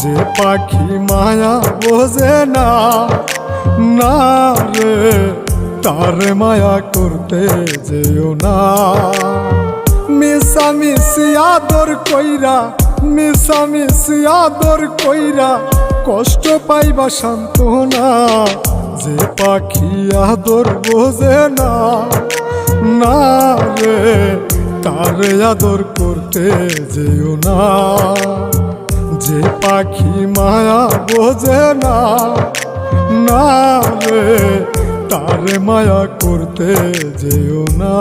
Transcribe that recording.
যে পাখি মায়া বোঝে না, না রে তারে মায়া করতে যেও না। মিশামিশি আদর কইরা, মিশামিশি আদর কইরা কষ্ট পাইবা সান্ত্বনা। যে পাখি আদর বোঝে না, না রে তারে আদর করতে যেও না। যে পাখি মায়া বোঝে না, না রে তারে মায়া করতে যেও না।